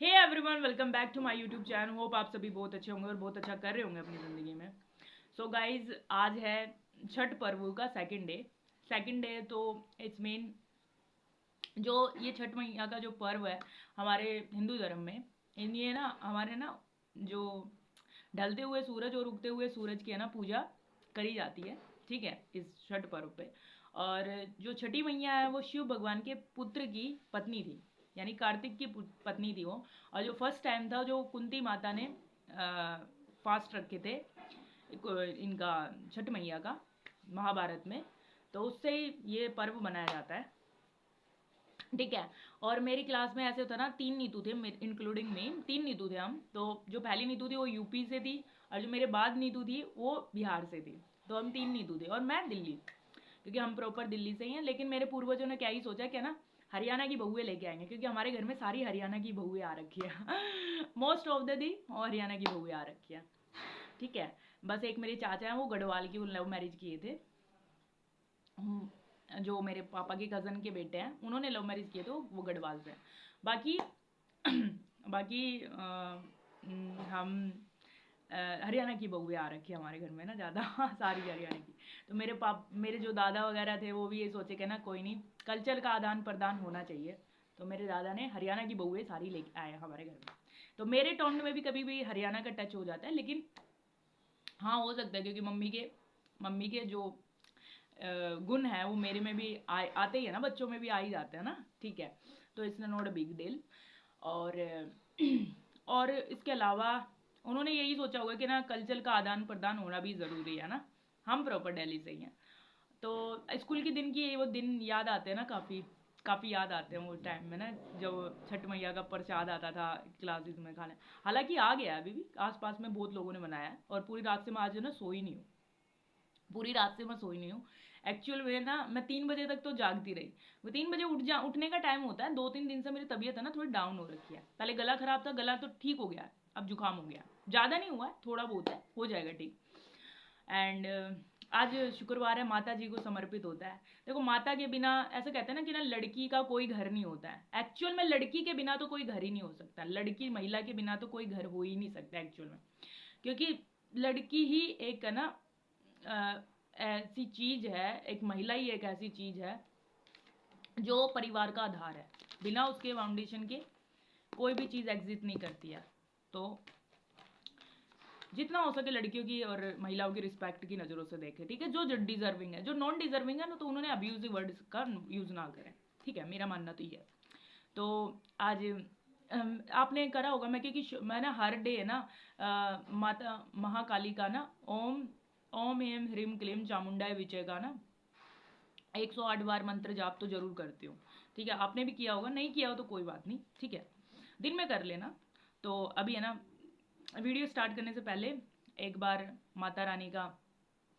Hey everyone, welcome back to my YouTube channel. Hope आप सभी बहुत अच्छे होंगे और बहुत अच्छा कर रहे होंगे अपनी ज़िंदगी में। सो गाइज, आज है छठ पर्व का सेकंड डे। तो इट्स मीन जो ये छठ मैया का जो पर्व है हमारे हिंदू धर्म में, इन ये ना हमारे ना जो ढलते हुए सूरज और उगते हुए सूरज की है ना पूजा करी जाती है। ठीक है, इस छठ पर्व पे। और जो छठी मैया है वो शिव भगवान के पुत्र की पत्नी थी, यानी कार्तिक की पत्नी थी वो। और जो फर्स्ट टाइम था जो कुंती माता ने फास्ट रखे थे इनका, छठ मैया का, महाभारत में। तो उससे ही ये पर्व मनाया जाता है। ठीक है। और मेरी क्लास में ऐसे होता ना, 3 नीतू थे इंक्लूडिंग में, 3 नीतू थे हम। तो जो पहली नीतू थी वो यूपी से थी, और जो मेरे बाद नीतू थी वो बिहार से थी। तो हम 3 नीतू थे और मैं दिल्ली, क्योंकि हम प्रॉपर दिल्ली से ही हैं। लेकिन मेरे पूर्वजों ने क्या ही सोचा कि ना हरियाणा की बहुएं लेके आएंगे, क्योंकि हमारे घर में सारी हरियाणा की बहुएं आ रखी है मोस्ट ऑफ द दी और हरियाणा की बहुएं आ रखी है। ठीक है। बस एक मेरे चाचा हैं, वो गढ़वाल की लव मैरिज किए थे। जो मेरे पापा के कज़न के बेटे हैं उन्होंने लव मैरिज किए, तो वो गढ़वाल से हैं। बाकी बाकी हम हरियाणा की बहुएं आ रखी है हमारे घर में ना ज़्यादा सारी हरियाणा की। तो मेरे जो दादा वगैरह थे वो भी ये सोचे कि ना कोई नहीं, कल्चर का आदान प्रदान होना चाहिए। तो मेरे दादा ने हरियाणा की बहुएं सारी लेके आए हमारे घर में। तो मेरे टोन में भी कभी भी हरियाणा का टच हो जाता है, लेकिन हाँ हो सकता है, क्योंकि मम्मी के जो गुण है वो मेरे में भी आते ही है ना, बच्चों में भी आ ही जाते हैं ना। ठीक है। तो it's not a big deal. और और इसके अलावा उन्होंने यही सोचा होगा कि ना कल्चर का आदान प्रदान होना भी ज़रूरी है ना। हम प्रॉपर दिल्ली से ही हैं। तो स्कूल के दिन की वो दिन याद आते हैं ना, काफ़ी काफ़ी याद आते हैं वो टाइम में ना, जब छठ मैया का प्रसाद आता था क्लासेस में खाने। हालांकि आ गया है अभी भी, आसपास में बहुत लोगों ने बनाया है। और पूरी रात से मैं आज जो ना सोई नहीं हूँ, पूरी रात से मैं सोई नहीं हूँ। एक्चुअल में ना मैं 3 बजे तक तो जागती रही। वो 3 बजे उठने का टाइम होता है। 2-3 दिन से मेरी तबीयत है ना थोड़ी डाउन हो रखी है। पहले गला खराब था, गला तो ठीक हो गया है, अब जुकाम हो गया। ज़्यादा नहीं हुआ है, थोड़ा बहुत है, हो जाएगा ठीक। एंड आज शुक्रवार है, माता जी को समर्पित होता है। देखो, माता के बिना, ऐसा कहते हैं ना कि ना लड़की का कोई घर नहीं होता है। एक्चुअल में लड़की के बिना तो कोई घर ही नहीं हो सकता, लड़की महिला के बिना तो कोई घर हो ही नहीं सकता एक्चुअल में। क्योंकि लड़की ही एक है ना ऐसी चीज है, एक महिला ही एक ऐसी चीज है जो परिवार का आधार है। बिना उसके फाउंडेशन के कोई भी चीज़ एग्जिस्ट नहीं करती है। तो जितना हो सके लड़कियों की और महिलाओं की रिस्पेक्ट की नज़रों से देखें। ठीक है। जो डिजर्विंग है, जो नॉन डिजर्विंग है ना, तो उन्होंने अब्यूजिव वर्ड्स का यूज़ ना करें। ठीक है, मेरा मानना तो ये है। तो आज आपने करा होगा, मैं क्योंकि मैं ना हर डे ना माता महाकाली का ना ओम ओम एम ह्रीम क्लीम चामुंडाय विजय का ना 108 बार मंत्र जाप तो जरूर करती हूँ। ठीक है, आपने भी किया होगा, नहीं किया हो तो कोई बात नहीं। ठीक है, दिन में कर लेना। तो अभी है ना, वीडियो स्टार्ट करने से पहले एक बार माता रानी का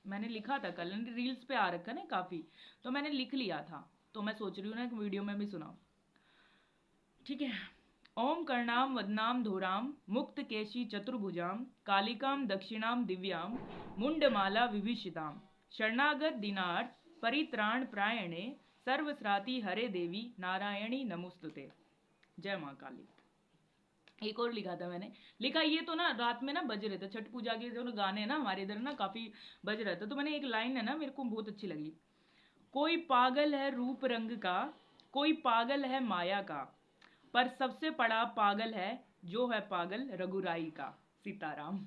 मैंने लिखा था, कल रील्स पे आ रखा ना काफ़ी, तो मैंने लिख लिया था। तो मैं सोच रही हूँ ना कि वीडियो में भी सुनाऊँ। ठीक है। ओम कर्णाम वदनाम धोराम मुक्त केशी चतुर्भुजाम कालिकाम दक्षिणाम दिव्याम मुंडमाला विभीषिताम शरणागत दिनार्थ परित्राण प्रायणे सर्वस्राति हरे देवी नारायणी नमोस्तुते। जय माँ काली। एक और लिखा था मैंने, लिखा ये तो ना रात में ना बज रहे थे, छठ पूजा के जो गाने हैं ना हमारे इधर ना काफ़ी बज रहे थे। तो मैंने एक लाइन है ना, मेरे को बहुत अच्छी लगी। कोई पागल है रूप रंग का, कोई पागल है माया का, पर सबसे बड़ा पागल है जो है पागल रघुराई का, सीताराम।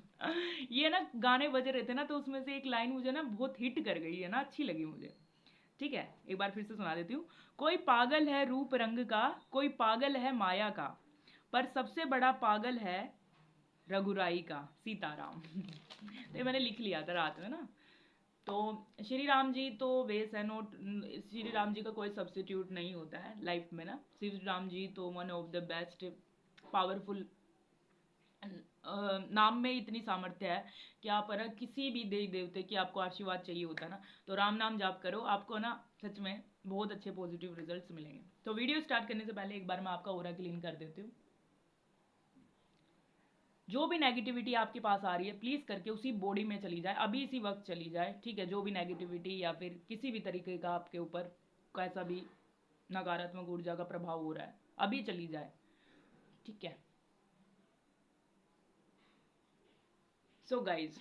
ये ना गाने बज रहे थे ना, तो उसमें से एक लाइन मुझे ना बहुत हिट कर गई है ना, अच्छी लगी मुझे। ठीक है, एक बार फिर से सुना देती हूँ। कोई पागल है रूप रंग का, कोई पागल है माया का, पर सबसे बड़ा पागल है रघुराई का, सीताराम। तो ये मैंने लिख लिया था रात में ना। तो श्री राम जी तो वेस है, नोट, श्री राम जी का कोई सब्सिट्यूट नहीं होता है लाइफ में ना। श्री राम जी तो one of the best powerful, नाम में इतनी सामर्थ्य है कि आप है ना किसी भी देवी देवते की आपको आशीर्वाद चाहिए होता है ना, तो राम नाम जाप करो, आपको ना सच में बहुत अच्छे पॉजिटिव रिजल्ट्स मिलेंगे। तो वीडियो स्टार्ट करने से पहले एक बार मैं आपका ओरा क्लीन कर देती हूँ। जो भी नेगेटिविटी आपके पास आ रही है प्लीज़ करके उसी बॉडी में चली जाए, अभी इसी वक्त चली जाए। ठीक है, जो भी नेगेटिविटी या फिर किसी भी तरीके का आपके ऊपर कैसा भी नकारात्मक ऊर्जा का प्रभाव हो रहा है, अभी चली जाए। ठीक है। सो गाइज,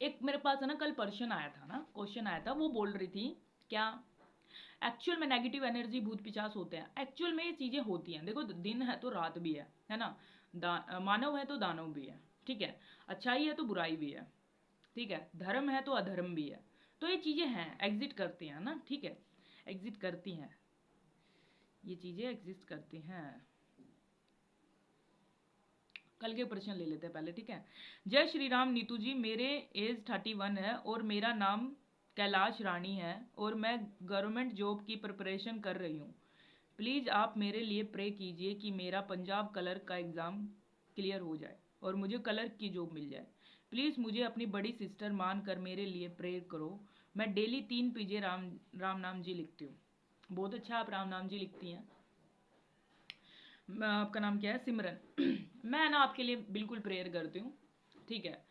एक मेरे पास है ना कल क्वेश्चन आया था, वो बोल रही थी क्या एक्चुअल में नेगेटिव एनर्जी भूत पिचास होते हैं? एक्चुअल में ये चीजें होती हैं। देखो, दिन है तो रात भी है ना, मानव है तो दानव भी है, ठीक है, अच्छाई है तो बुराई भी है, ठीक है, धर्म है तो अधर्म भी है। तो ये चीजें हैं, एग्जिट करती हैं ना, ठीक है, एग्जिट करती हैं, ये चीजें एग्जिस्ट करती हैं। कल के प्रश्न ले लेते हैं पहले, ठीक है। जय श्री राम नीतू जी, मेरे एज 31 है और मेरा नाम कैलाश रानी है और मैं गवर्नमेंट जॉब की प्रिपरेशन कर रही हूँ। प्लीज़ आप मेरे लिए प्रे कीजिए कि मेरा पंजाब कलर का एग्ज़ाम क्लियर हो जाए और मुझे कलर की जॉब मिल जाए। प्लीज़ मुझे अपनी बड़ी सिस्टर मान कर मेरे लिए प्रे करो। मैं डेली 3 पेज राम नाम जी लिखती हूँ। बहुत अच्छा, आप राम नाम जी लिखती हैं। आपका नाम क्या है? सिमरन। मैं ना आपके लिए बिल्कुल प्रेयर करती हूँ, ठीक है,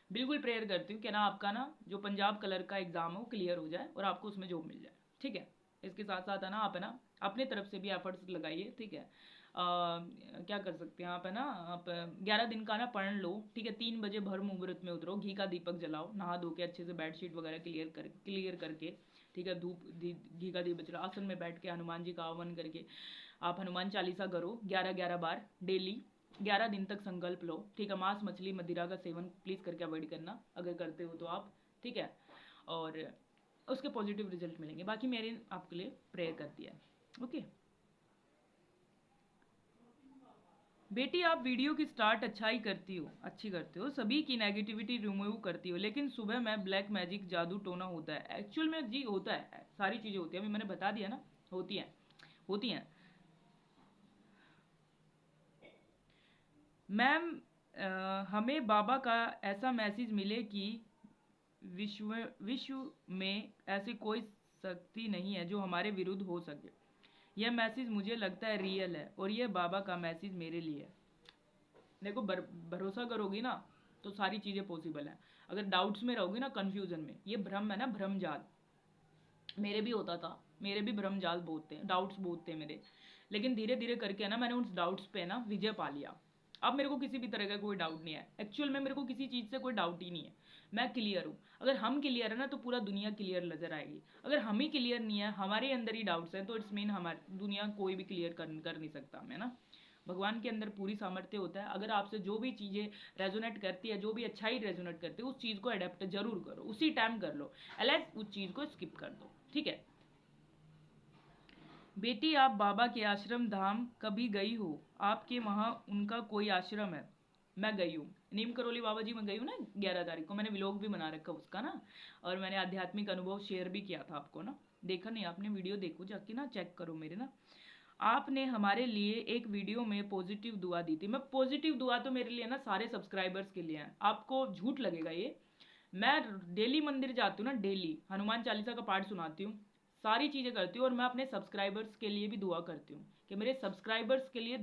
बिल्कुल प्रेयर करती हूँ कि ना आपका ना जो पंजाब कलर का एग्ज़ाम है वो क्लियर हो जाए और आपको उसमें जॉब मिल जाए, ठीक है। इसके साथ साथ है ना आप है ना अपने तरफ से भी एफर्ट्स लगाइए, ठीक है। क्या कर सकते हैं आप, है ना, आप 11 दिन का ना पढ़ लो, ठीक है। 3 बजे भर मुहूर्त में उतरो, घी का दीपक जलाओ, नहा धो के अच्छे से बेडशीट वगैरह क्लियर करके, ठीक है, घी का दीपक जलाओ, आसन में बैठ के हनुमान जी का आह्वान करके आप हनुमान चालीसा करो 11-11 बार डेली, 11 दिन तक संकल्प लो, ठीक है। मांस मछली मदिरा का सेवन प्लीज़ करके अवॉइड करना, अगर करते हो तो आप, ठीक है, और उसके पॉजिटिव रिजल्ट मिलेंगे। बाकी मेरे आपके लिए प्रेयर करती है, ओके। बेटी, आप वीडियो की स्टार्ट अच्छी करती हो, सभी की नेगेटिविटी रिमूव करती हो, लेकिन सुबह में ब्लैक मैजिक जादू टोना होता है। एक्चुअल में जी होता है, सारी चीज़ें होती हैं, अभी मैंने बता दिया ना, होती हैं। मैम, हमें बाबा का ऐसा मैसेज मिले कि विश्व विश्व में ऐसी कोई शक्ति नहीं है जो हमारे विरुद्ध हो सके। यह मैसेज मुझे लगता है रियल है और यह बाबा का मैसेज मेरे लिए है। देखो, भरोसा करोगी ना तो सारी चीज़ें पॉसिबल हैं। अगर डाउट्स में रहोगी ना, कंफ्यूजन में, ये भ्रम है ना, भ्रम जाल, मेरे भी होता था, मेरे भी भ्रम जाल बहुत थे, डाउट्स बहुत थे मेरे, लेकिन धीरे धीरे करके ना मैंने उन डाउट्स पे ना विजय पा लिया। अब मेरे को किसी भी तरह का कोई डाउट नहीं है, एक्चुअल में मेरे को किसी चीज़ से कोई डाउट ही नहीं है, मैं क्लियर हूँ। अगर हम क्लियर है ना तो पूरा दुनिया क्लियर नजर आएगी। अगर हम ही क्लियर नहीं है, हमारे अंदर ही डाउट्स हैं, तो इट्स मीन हमारी दुनिया कोई भी क्लियर कर नहीं सकता हमें ना। भगवान के अंदर पूरी सामर्थ्य होता है। अगर आपसे जो भी चीज़ें रेजोनेट करती है, जो भी अच्छा ही रेजोनेट करती है, उस चीज़ को अडेप्ट जरूर करो, उसी टाइम कर लो, एलेस उस चीज़ को स्किप कर दो, ठीक है। बेटी, आप बाबा के आश्रम धाम कभी गई हो? आपके वहाँ उनका कोई आश्रम है? मैं गई हूँ, नीम करोली बाबा जी में गई हूँ ना, 11 तारीख को मैंने व्लॉग भी बना रखा उसका ना, और मैंने आध्यात्मिक अनुभव शेयर भी किया था आपको ना। देखा नहीं आपने? वीडियो देखो जाके ना, चेक करो मेरे ना। आपने हमारे लिए एक वीडियो में पॉजिटिव दुआ दी थी। मैं पॉजिटिव दुआ तो मेरे लिए ना सारे सब्सक्राइबर्स के लिए है, आपको झूठ लगेगा ये। मैं डेली मंदिर जाती हूँ ना, डेली हनुमान चालीसा का पाठ सुनाती हूँ, सारी चीज़ें करती हूँ, और मैं अपने सब्सक्राइबर्स के लिए भी दुआ करती हूँ कि मेरे सब्सक्राइबर्स के लिए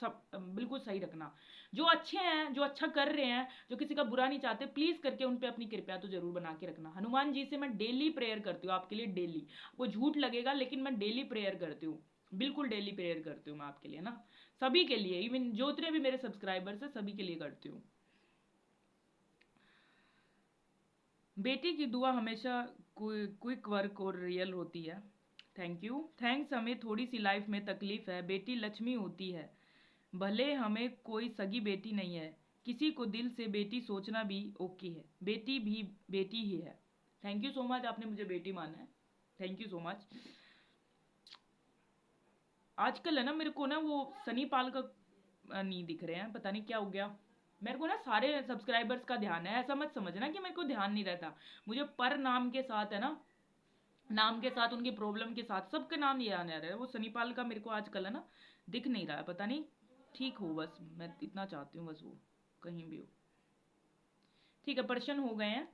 सब बिल्कुल सही रखना। जो अच्छे हैं, जो अच्छा कर रहे हैं, जो किसी का बुरा नहीं चाहते, प्लीज़ करके उन पे अपनी कृपया तो जरूर बना के रखना। हनुमान जी से मैं डेली प्रेयर करती हूँ आपके लिए, डेली। वो झूठ लगेगा लेकिन मैं डेली प्रेयर करती हूँ, बिल्कुल डेली प्रेयर करती हूँ मैं आपके लिए ना, सभी के लिए, इवन जो उतने भी मेरे सब्सक्राइबर्स हैं सभी के लिए करती हूँ। बेटी की दुआ हमेशा क्विक वर्क और रियल होती है। Thank you, thanks. हमें थोड़ी सी लाइफ में तकलीफ है, बेटी लक्ष्मी होती है, भले हमें कोई सगी बेटी नहीं है, किसी को दिल से बेटी सोचना भी ओके है, बेटी भी बेटी ही है। थैंक यू सो मच, आपने मुझे बेटी माना है, थैंक यू सो मच। आजकल है ना मेरे को ना वो सनी पाल का नहीं दिख रहे हैं, पता नहीं क्या हो गया। मेरे को ना सारे सब्सक्राइबर्स का ध्यान है, ऐसा मत समझना कि मेरे को ध्यान नहीं रहता। मुझे पर नाम के साथ है ना, नाम के साथ, उनकी प्रॉब्लम के साथ, सबके नाम ये आने आ रहे हैं। वो सनीपाल का मेरे को आजकल है ना दिख नहीं रहा है, पता नहीं, ठीक हो बस, मैं इतना चाहती हूँ बस वो कहीं भी हो, ठीक है। पर्सन हो गए हैं,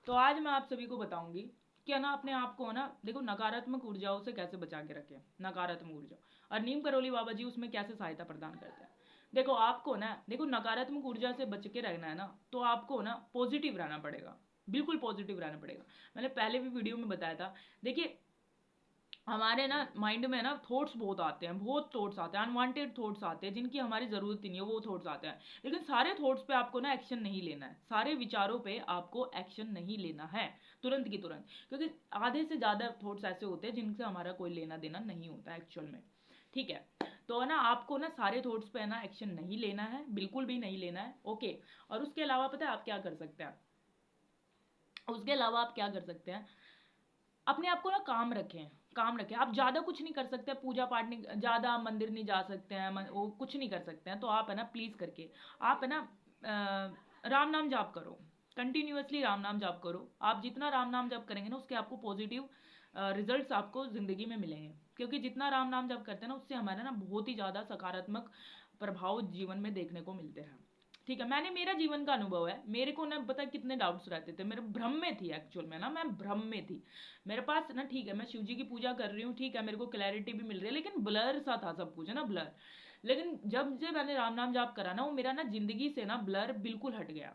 तो आज मैं आप सभी को बताऊंगी कि है ना अपने आप को है ना, देखो, नकारात्मक ऊर्जाओं से कैसे बचा के रखें, नकारात्मक ऊर्जा, और नीम करोली बाबा जी उसमें कैसे सहायता प्रदान करते हैं। देखो आपको ना, देखो, नकारात्मक ऊर्जा से बच के रहना है ना, तो आपको ना पॉजिटिव रहना पड़ेगा, बिल्कुल पॉजिटिव रहना पड़ेगा। मैंने पहले भी वीडियो में बताया था। देखिए, हमारे ना माइंड में ना थॉट्स बहुत आते हैं, बहुत थॉट्स आते हैं, अनवांटेड थॉट्स आते हैं जिनकी हमारी ज़रूरत ही नहीं है, वो थॉट्स आते हैं। लेकिन सारे थॉट्स पे आपको ना एक्शन नहीं लेना है, सारे विचारों पे आपको एक्शन नहीं लेना है तुरंत की तुरंत, क्योंकि आधे से ज़्यादा थॉट्स ऐसे होते हैं जिनसे हमारा कोई लेना देना नहीं होता एक्चुअल में। ठीक है, तो है ना आपको ना सारे थॉट्स पे है ना एक्शन नहीं लेना है, बिल्कुल भी नहीं लेना है। ओके, और उसके अलावा पता है आप क्या कर सकते हैं? उसके अलावा आप क्या कर सकते हैं, अपने आप को ना काम रखें, काम रखें। आप ज़्यादा कुछ नहीं कर सकते, पूजा पाठ नहीं, ज़्यादा मंदिर नहीं जा सकते हैं, वो कुछ नहीं कर सकते हैं, तो आप है ना प्लीज़ करके आप है ना राम नाम जाप करो, कंटिन्यूअसली राम नाम जाप करो। आप जितना राम नाम जाप करेंगे ना उसके आपको पॉजिटिव रिजल्ट्स आपको ज़िंदगी में मिलेंगे, क्योंकि जितना राम नाम जाप करते हैं ना उससे हमारे ना बहुत ही ज़्यादा सकारात्मक प्रभाव जीवन में देखने को मिलते हैं। ठीक है, मैंने, मेरा जीवन का अनुभव है, मेरे को ना पता कितने डाउट्स रहते थे, मेरे भ्रम में थी एक्चुअल में ना, मैं भ्रम में थी मेरे पास ना। ठीक है, मैं शिव जी की पूजा कर रही हूँ, ठीक है, मेरे को क्लैरिटी भी मिल रही है, लेकिन ब्लर सा था सब कुछ, है ना, ब्लर। लेकिन जब से मैंने राम नाम जाप करा ना, वो मेरा ना जिंदगी से ना ब्लर बिल्कुल हट गया,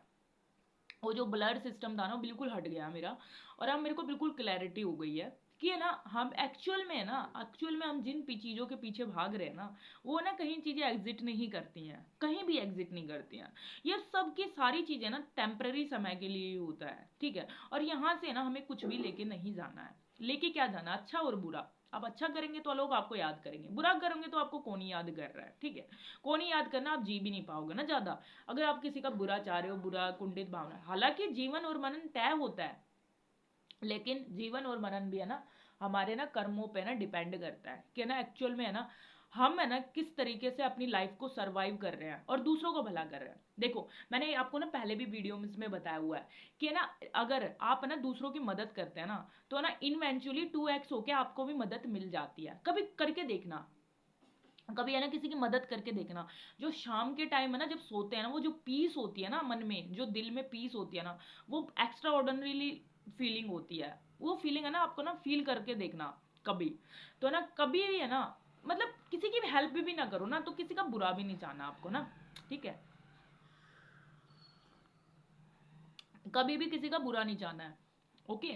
वो जो ब्लर सिस्टम था ना वो बिल्कुल हट गया मेरा, और अब मेरे को बिल्कुल क्लैरिटी हो गई है कि है ना हम एक्चुअल में ना, एक्चुअल में हम जिन चीज़ों के पीछे भाग रहे हैं ना, वो ना कहीं चीज़ें एग्जिट नहीं करती हैं, कहीं भी एग्जिट नहीं करती हैं। ये सब की सारी चीज़ें ना टेम्पररी समय के लिए ही होता है, ठीक है। और यहाँ से ना हमें कुछ भी लेके नहीं जाना है, लेके क्या जाना, अच्छा और बुरा। आप अच्छा करेंगे तो लोग आपको याद करेंगे, बुरा करेंगे तो आपको कौन ही याद कर रहा है, ठीक है। कौन ही याद करना, आप जी भी नहीं पाओगे ना ज़्यादा, अगर आप किसी का बुरा चाह रहे हो, बुरा कुंठित भावना। हालांकि जीवन और मनन तय होता है, लेकिन जीवन और मनन भी है ना हमारे ना कर्मों पे ना डिपेंड करता है कि ना एक्चुअल में है ना हम है ना किस तरीके से अपनी लाइफ को सरवाइव कर रहे हैं और दूसरों को भला कर रहे हैं। देखो, मैंने आपको ना पहले भी वीडियो में बताया हुआ है कि ना अगर आप है ना दूसरों की मदद करते हैं ना, तो ना इनवेंचुअली 2x होके आपको भी मदद मिल जाती है। कभी करके देखना, कभी है ना किसी की मदद करके देखना। जो शाम के टाइम है ना जब सोते हैं ना, वो जो पीस होती है ना मन में, जो दिल में पीस होती है ना, वो एक्स्ट्रा ऑर्डिनरीली फीलिंग होती है। वो फीलिंग है ना आपको ना फील करके देखना कभी। तो ना कभी भी है ना, मतलब किसी की हेल्प भी ना करो ना, तो किसी का बुरा भी नहीं चाहना आपको ना, ठीक है। कभी भी किसी का बुरा नहीं चाहना है, ओके।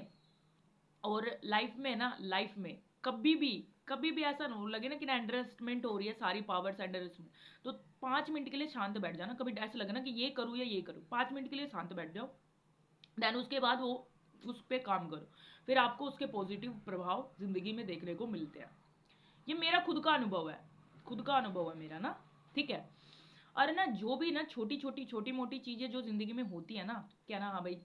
और लाइफ में ना, लाइफ में कभी भी ऐसा ना हो लगे ना कि ना अंडरस्टमेंट हो रही है, सारी पावर्स अंडरस्टमेंट, तो 5 मिनट के लिए शांत बैठ जाना। कभी ऐसा लगे ना कि ये करूँ या ये करूँ, 5 मिनट के लिए शांत बैठ जाओ, देन उसके बाद वो उस पर काम करो, फिर आपको उसके पॉजिटिव प्रभाव जिंदगी में देखने को मिलते हैं। ये मेरा खुद का अनुभव है, खुद का अनुभव है मेरा ना, ठीक है। और ना जो भी ना छोटी मोटी चीजें जो जिंदगी में होती है ना, क्या ना, हाँ भाई,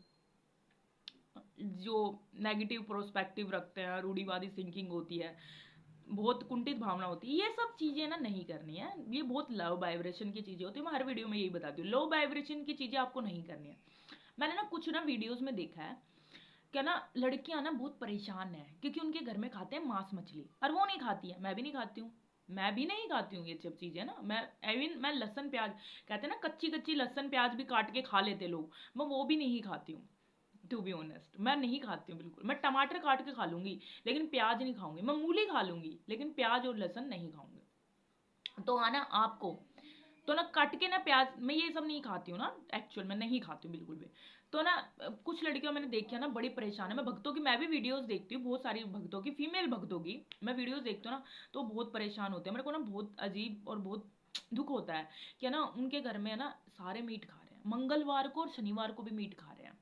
जो नेगेटिव प्रोस्पेक्टिव रखते हैं, रूढ़िवादी थिंकिंग होती है, बहुत कुंठित भावना होती है, ये सब चीज़ें ना नहीं करनी है। ये बहुत लो वाइब्रेशन की चीज़ें होती है, मैं हर वीडियो में यही बताती हूँ, लो वाइब्रेशन की चीज़ें आपको नहीं करनी है। मैंने ना कुछ ना वीडियोस में देखा है क्या ना, लड़कियां ना बहुत परेशान है क्योंकि उनके घर में खाते हैं मांस मछली, और वो नहीं खाती है, मैं भी नहीं खाती हूँ, मैं भी नहीं खाती हूँ ये सब चीज़ें ना। मैं इवन मैं लहसन प्याज, कहते हैं ना कच्ची कच्ची लहसन प्याज भी काट के खा लेते लोग, मैं वो भी नहीं खाती हूँ। टू बी ऑनेस्ट मैं नहीं खाती हूँ बिल्कुल। मैं टमाटर काट के खा लूंगी लेकिन प्याज नहीं खाऊंगी, मैं मूली खा लूंगी लेकिन प्याज और लहसुन नहीं खाऊंगी। तो आना आपको, तो ना काट के ना प्याज, मैं ये सब नहीं खाती हूँ ना, एक्चुअल में नहीं खाती हूँ बिल्कुल भी। तो ना कुछ लड़कियों मैंने देखी है ना बड़ी परेशान है, मैं भक्तों की, मैं भी वीडियोस देखती हूँ, बहुत सारी भक्तों की, फीमेल भक्तों की मैं वीडियोस देखती हूँ ना, तो बहुत परेशान होते हैं। मेरे को ना बहुत अजीब और बहुत दुख होता है कि ना उनके घर में है ना सारे मीट खा रहे हैं, मंगलवार को और शनिवार को भी मीट खा रहे हैं।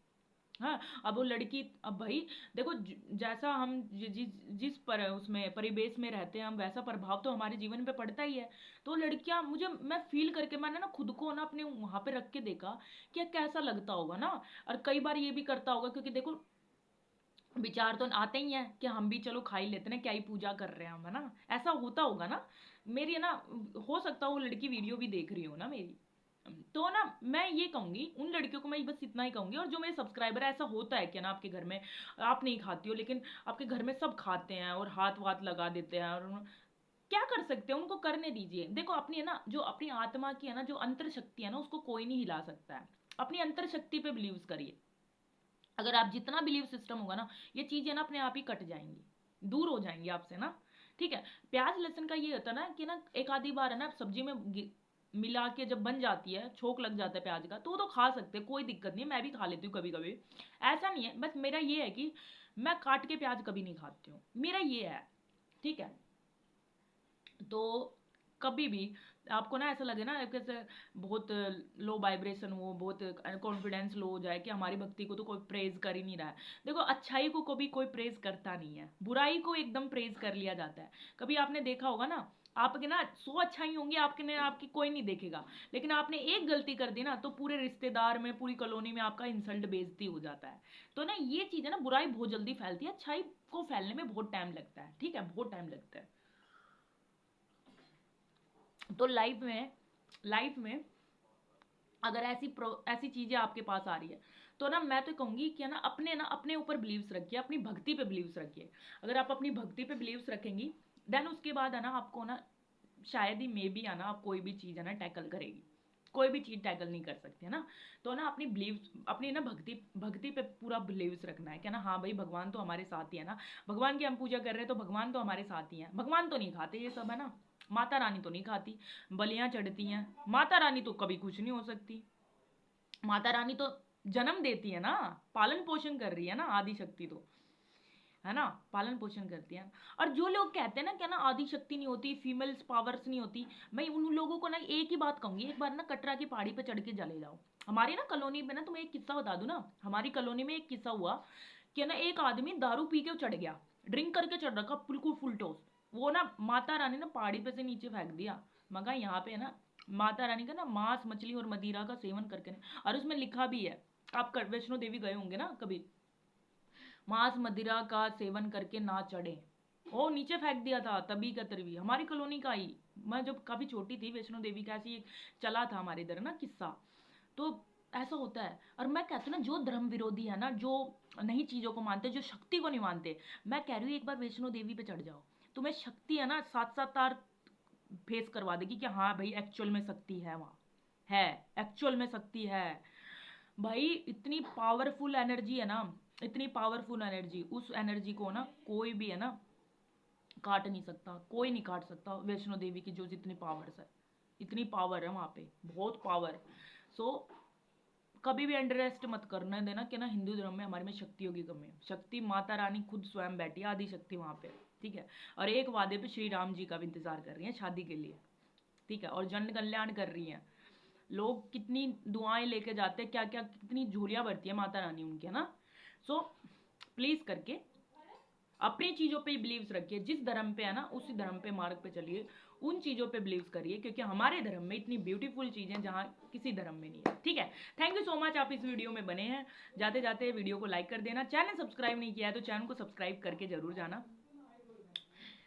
हाँ, अब वो लड़की, अब भाई देखो जैसा हम जिस पर उसमें परिवेश में रहते हैं हम, वैसा प्रभाव तो हमारे जीवन पे पड़ता ही है। तो लड़कियां, मुझे, मैं फील करके, मैंने ना खुद को ना अपने वहां पे रख के देखा कि कैसा लगता होगा ना। और कई बार ये भी करता होगा, क्योंकि देखो विचार तो आते ही हैं कि हम भी चलो खा ही लेते ना, क्या ही पूजा कर रहे हैं हम, है ना, ऐसा होता होगा ना। मेरी है ना, हो सकता है वो लड़की वीडियो भी देख रही हो ना मेरी। तो ना मैं ये कहूंगी उन लड़कियों को, मैं बस इतना ही कहूंगी, और जो मेरे सब्सक्राइबर है, ऐसा होता है कि ना आपके घर में आप नहीं खाती हो लेकिन आपके घर में सब खाते हैं और हाथ वाथ लगा देते हैं, और क्या कर सकते हैं, उनको करने दीजिए। देखो अपनी है ना, जो अपनी आत्मा की है ना, जो अंतर शक्ति है ना, उसको कोई नहीं हिला सकता है। अपनी अंतर शक्ति पे बिलीव करिए, अगर आप जितना बिलीव सिस्टम होगा ना, ये चीजें ना अपने आप ही कट जाएंगी, दूर हो जाएंगी आपसे ना, ठीक है। प्याज लहसुन का ये होता है ना कि ना एक आधी बार है ना सब्जी में मिला के जब बन जाती है, छोक लग जाता है प्याज का, तो वो तो खा सकते हैं, कोई दिक्कत नहीं है, मैं भी खा लेती हूँ कभी कभी, ऐसा नहीं है। बस मेरा ये है कि मैं काट के प्याज कभी नहीं खाती हूँ, मेरा ये है, ठीक है। तो कभी भी आपको ना ऐसा लगे ना कैसे बहुत लो वाइब्रेशन हो, बहुत कॉन्फिडेंस लो हो जाए कि हमारी भक्ति को तो कोई प्रेज कर ही नहीं रहा है। देखो अच्छाई को कभी कोई प्रेज करता नहीं है, बुराई को एकदम प्रेज कर लिया जाता है। कभी आपने देखा होगा ना, आपके ना 100 अच्छाई होंगी आपके ने, आपकी कोई नहीं देखेगा, लेकिन आपने एक गलती कर दी ना तो पूरे रिश्तेदार में, पूरी कॉलोनी में आपका इंसल्ट बेइज्जती हो जाता है। तो ना ये चीज़ है ना, बुराई बहुत जल्दी फैलती है, अच्छाई को फैलने में बहुत टाइम लगता है। ठीक है, बहुत टाइम लगता है। तो लाइफ में अगर ऐसी चीजें आपके पास आ रही है तो ना मैं तो कहूंगी कि ना अपने ऊपर बिलीव्स रखिए, अपनी भक्ति पे बिलीव्स रखिए। अगर आप अपनी भक्ति पे बिलीव्स रखेंगी देन उसके बाद है ना आपको ना शायद ही मे बी आना आप कोई भी चीज है ना टैकल करेगी, कोई भी चीज टैकल नहीं कर सकती है ना। तो ना अपनी बिलीव्स, अपनी ना भक्ति भक्ति पे पूरा बिलीव्स रखना है, क्या ना, हाँ भाई भगवान तो हमारे साथ ही है ना, भगवान की हम पूजा कर रहे हैं तो भगवान तो हमारे साथ ही है। भगवान तो नहीं खाते ये सब है ना, माता रानी तो नहीं खाती, बलियां चढ़ती हैं, माता रानी तो कभी कुछ नहीं हो सकती। माता रानी तो जन्म देती है ना, पालन पोषण कर रही है ना आदि शक्ति तो, है ना, पालन पोषण करती है। और जो लोग कहते हैं ना क्या ना आदि शक्ति नहीं होती, फीमेल्स पावर्स नहीं होती, मैं उन लोगों को ना एक ही बात कहूंगी, एक बार ना कटरा की पहाड़ी पे चढ़ के चले जाओ। हमारी ना कॉलोनी में ना, तुम्हें एक किस्सा बता दूं ना, हमारी कॉलोनी में एक किस्सा हुआ कि ना एक आदमी दारू पी के चढ़ गया, ड्रिंक करके चढ़ रखा बिल्कुल फुल टोस। वो ना माता रानी ने पहाड़ी पे से नीचे फेंक दिया। मगर यहाँ पे है ना माता रानी का ना मांस मछली और मदिरा का सेवन करके ना, और उसमें लिखा भी है, आप वैष्णो देवी गए होंगे ना कभी, मांस मदिरा का सेवन करके ना चढ़े। ओ नीचे फेंक दिया था तभी का तभी, हमारी कॉलोनी का ही। मैं जब काफी छोटी थी, वैष्णो देवी का ऐसी चला था हमारे इधर ना किस्सा। तो ऐसा होता है। और मैं कहती हूँ ना जो धर्म विरोधी है ना, जो नई चीजों को मानते, जो शक्ति को नहीं मानते, मैं कह रही हूँ एक बार वैष्णो देवी पे चढ़ जाओ, तुम्हें शक्ति है ना साथ साथ तार फेस करवा देगी कि हाँ भाई एक्चुअल में शक्ति है वहाँ, है, एक्चुअल में शक्ति है भाई। इतनी पावरफुल एनर्जी है ना, इतनी पावरफुल एनर्जी, उस एनर्जी को ना कोई भी है ना काट नहीं सकता, कोई नहीं काट सकता। वैष्णो देवी की जो जितनी पावर्स है, इतनी पावर है वहाँ पे, बहुत पावर। सो कभी भी अंडर एस्ट मत करने देना कि ना हिंदू धर्म में हमारे में शक्तियों की कमी है। शक्ति माता रानी खुद स्वयं बैठी है, आदि शक्ति वहाँ पे, ठीक है। और एक वादे पे श्री राम जी का भी इंतजार कर रही है शादी के लिए, ठीक है, और जन कल्याण कर रही है। लोग कितनी दुआएं लेके जाते हैं, क्या क्या कितनी झोलियां भरती है माता रानी उनकी, है ना। सो प्लीज करके अपनी चीजों पे बिलीव्स रखिए, जिस धर्म पे है ना उसी धर्म पे मार्ग पे चलिए, उन चीजों पे बिलीव्स करिए, क्योंकि हमारे धर्म में इतनी ब्यूटीफुल चीजें जहाँ किसी धर्म में नहीं है, ठीक है। थैंक यू सो मच, आप इस वीडियो में बने हैं। जाते जाते वीडियो को लाइक कर देना, चैनल सब्सक्राइब नहीं किया है तो चैनल को सब्सक्राइब करके जरूर जाना।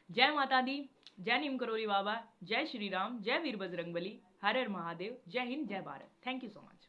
जय माता दी, जय नीम करोली बाबा, जय श्री राम, जय वीर बजरंगबली, हर हर महादेव, जय हिंद, जय Bharat. Thank you so much.